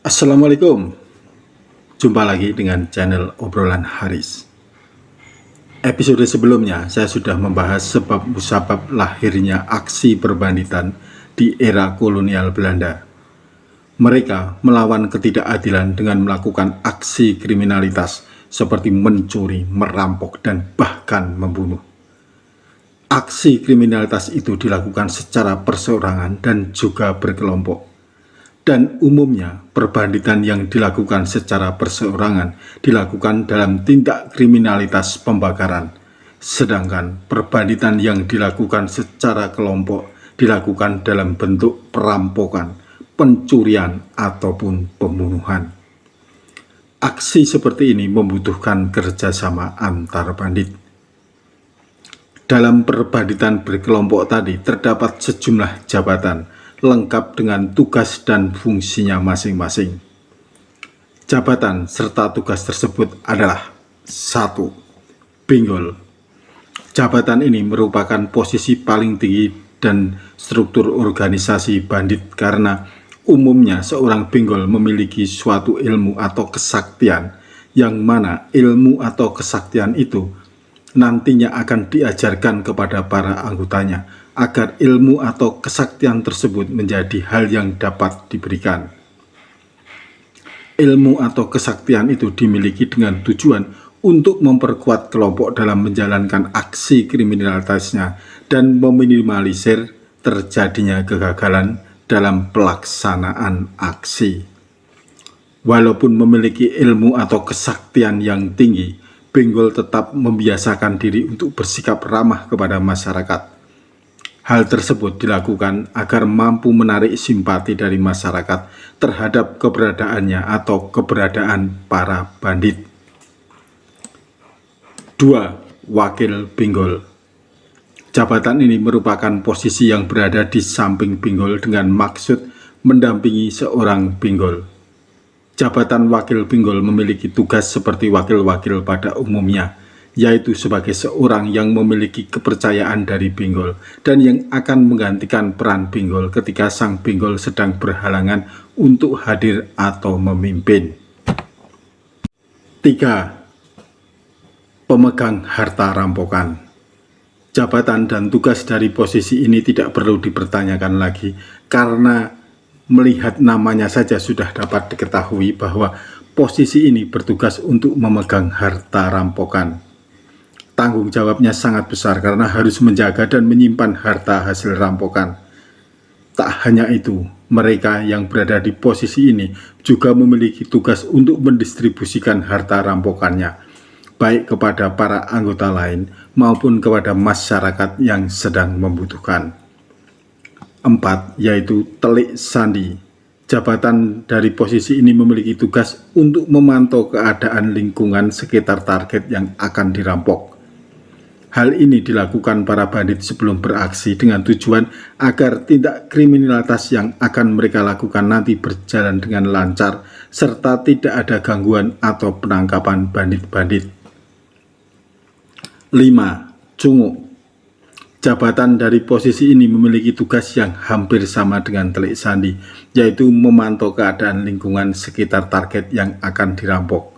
Assalamualaikum, jumpa lagi dengan channel Obrolan Haris. Episode sebelumnya saya sudah membahas sebab musabab lahirnya aksi perbandhitan di era kolonial Belanda. Mereka melawan ketidakadilan dengan melakukan aksi kriminalitas seperti mencuri, merampok, dan bahkan membunuh. Aksi kriminalitas itu dilakukan secara perseorangan dan juga berkelompok. Dan umumnya perbandhitan yang dilakukan secara perseorangan dilakukan dalam tindak kriminalitas pembakaran, sedangkan perbandhitan yang dilakukan secara kelompok dilakukan dalam bentuk perampokan, pencurian, ataupun pembunuhan. Aksi seperti ini membutuhkan kerjasama antar bandit. Dalam perbandhitan berkelompok tadi terdapat sejumlah jabatan lengkap dengan tugas dan fungsinya masing-masing. Jabatan serta tugas tersebut adalah 1. Pinggul. Jabatan ini merupakan posisi paling tinggi dan struktur organisasi bandit karena umumnya seorang pinggul memiliki suatu ilmu atau kesaktian yang mana ilmu atau kesaktian itu nantinya akan diajarkan kepada para anggotanya agar ilmu atau kesaktian tersebut menjadi hal yang dapat diberikan. Ilmu atau kesaktian itu dimiliki dengan tujuan untuk memperkuat kelompok dalam menjalankan aksi kriminalitasnya dan meminimalisir terjadinya kegagalan dalam pelaksanaan aksi. Walaupun memiliki ilmu atau kesaktian yang tinggi, pinggul tetap membiasakan diri untuk bersikap ramah kepada masyarakat. Hal tersebut dilakukan agar mampu menarik simpati dari masyarakat terhadap keberadaannya atau keberadaan para bandit. 2. Wakil pinggul. Jabatan ini merupakan posisi yang berada di samping pinggul dengan maksud mendampingi seorang pinggul. Jabatan wakil pinggul memiliki tugas seperti wakil-wakil pada umumnya, yaitu sebagai seorang yang memiliki kepercayaan dari pinggul dan yang akan menggantikan peran pinggul ketika sang pinggul sedang berhalangan untuk hadir atau memimpin. 3. Pemegang harta rampokan. Jabatan dan tugas dari posisi ini tidak perlu dipertanyakan lagi karena melihat namanya saja sudah dapat diketahui bahwa posisi ini bertugas untuk memegang harta rampokan. Tanggung jawabnya sangat besar karena harus menjaga dan menyimpan harta hasil rampokan. Tak hanya itu, mereka yang berada di posisi ini juga memiliki tugas untuk mendistribusikan harta rampokannya, baik kepada para anggota lain maupun kepada masyarakat yang sedang membutuhkan. 4. Yaitu telik sandi. Jabatan dari posisi ini memiliki tugas untuk memantau keadaan lingkungan sekitar target yang akan dirampok. Hal ini dilakukan para bandit sebelum beraksi dengan tujuan agar tindak kriminalitas yang akan mereka lakukan nanti berjalan dengan lancar serta tidak ada gangguan atau penangkapan bandit-bandit. 5. Cunguk. Jabatan dari posisi ini memiliki tugas yang hampir sama dengan telik sandi, yaitu memantau keadaan lingkungan sekitar target yang akan dirampok.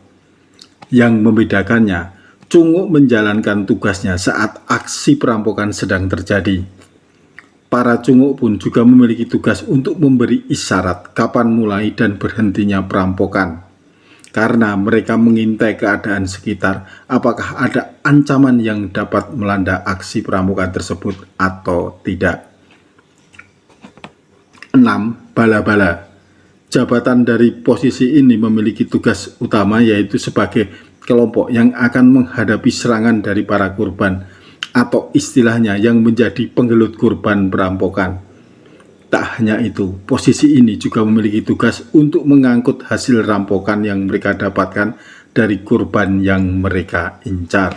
Yang membedakannya, cunguk menjalankan tugasnya saat aksi perampokan sedang terjadi. Para cunguk pun juga memiliki tugas untuk memberi isyarat kapan mulai dan berhentinya perampokan, karena mereka mengintai keadaan sekitar apakah ada ancaman yang dapat melanda aksi perampokan tersebut atau tidak. 6. Bala-bala. Jabatan dari posisi ini memiliki tugas utama yaitu sebagai kelompok yang akan menghadapi serangan dari para korban atau istilahnya yang menjadi penggelut korban perampokan. Tak hanya itu, posisi ini juga memiliki tugas untuk mengangkut hasil rampokan yang mereka dapatkan dari korban yang mereka incar.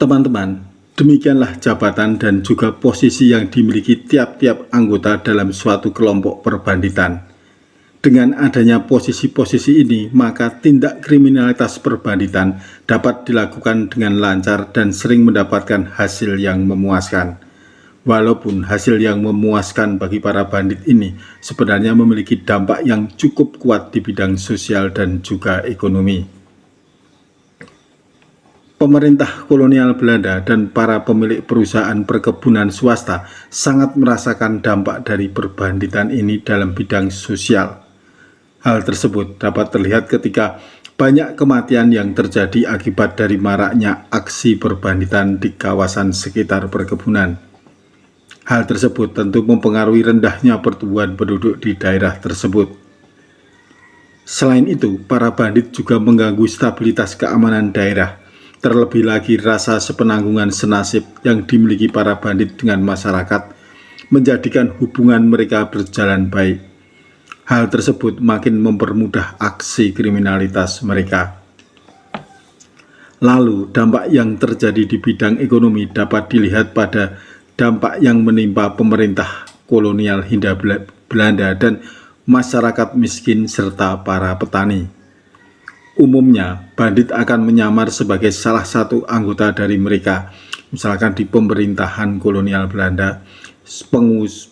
Teman-teman, Demikianlah jabatan dan juga posisi yang dimiliki tiap-tiap anggota dalam suatu kelompok perbanditan. Dengan adanya posisi-posisi ini, maka tindak kriminalitas perbanditan dapat dilakukan dengan lancar dan sering mendapatkan hasil yang memuaskan. Walaupun hasil yang memuaskan bagi para bandit ini sebenarnya memiliki dampak yang cukup kuat di bidang sosial dan juga ekonomi. Pemerintah kolonial Belanda dan para pemilik perusahaan perkebunan swasta sangat merasakan dampak dari perbanditan ini dalam bidang sosial. Hal tersebut dapat terlihat ketika banyak kematian yang terjadi akibat dari maraknya aksi perbanditan di kawasan sekitar perkebunan. Hal tersebut tentu mempengaruhi rendahnya pertumbuhan penduduk di daerah tersebut. Selain itu, para bandit juga mengganggu stabilitas keamanan daerah. Terlebih lagi rasa sepenanggungan senasib yang dimiliki para bandit dengan masyarakat menjadikan hubungan mereka berjalan baik. Hal tersebut makin mempermudah aksi kriminalitas mereka. Lalu, dampak yang terjadi di bidang ekonomi dapat dilihat pada dampak yang menimpa pemerintah kolonial Hindia Belanda dan masyarakat miskin serta para petani. Umumnya, bandit akan menyamar sebagai salah satu anggota dari mereka, misalkan di pemerintahan kolonial Belanda,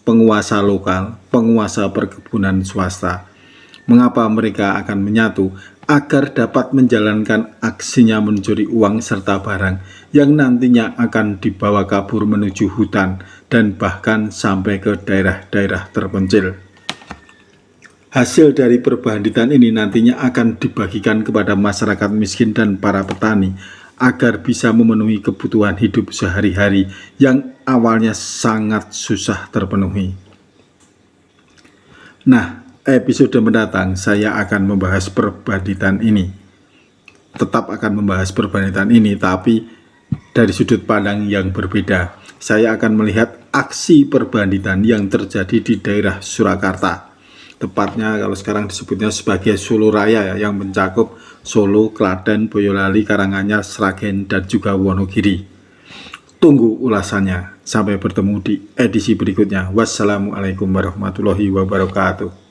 penguasa lokal, penguasa perkebunan swasta. Mengapa mereka akan menyatu? Agar dapat menjalankan aksinya mencuri uang serta barang yang nantinya akan dibawa kabur menuju hutan dan bahkan sampai ke daerah-daerah terpencil. Hasil dari perbanditan ini nantinya akan dibagikan kepada masyarakat miskin dan para petani agar bisa memenuhi kebutuhan hidup sehari-hari yang awalnya sangat susah terpenuhi. Nah, episode mendatang saya akan membahas perbanditan ini. Tetap akan membahas perbanditan ini, tapi dari sudut pandang yang berbeda. Saya akan melihat aksi perbanditan yang terjadi di daerah Surakarta. Tepatnya kalau sekarang disebutnya sebagai Solo Raya ya, yang mencakup Solo, Klaten, Boyolali, Karanganyar, Sragen, dan juga Wonogiri. Tunggu ulasannya. Sampai bertemu di edisi berikutnya. Wassalamualaikum warahmatullahi wabarakatuh.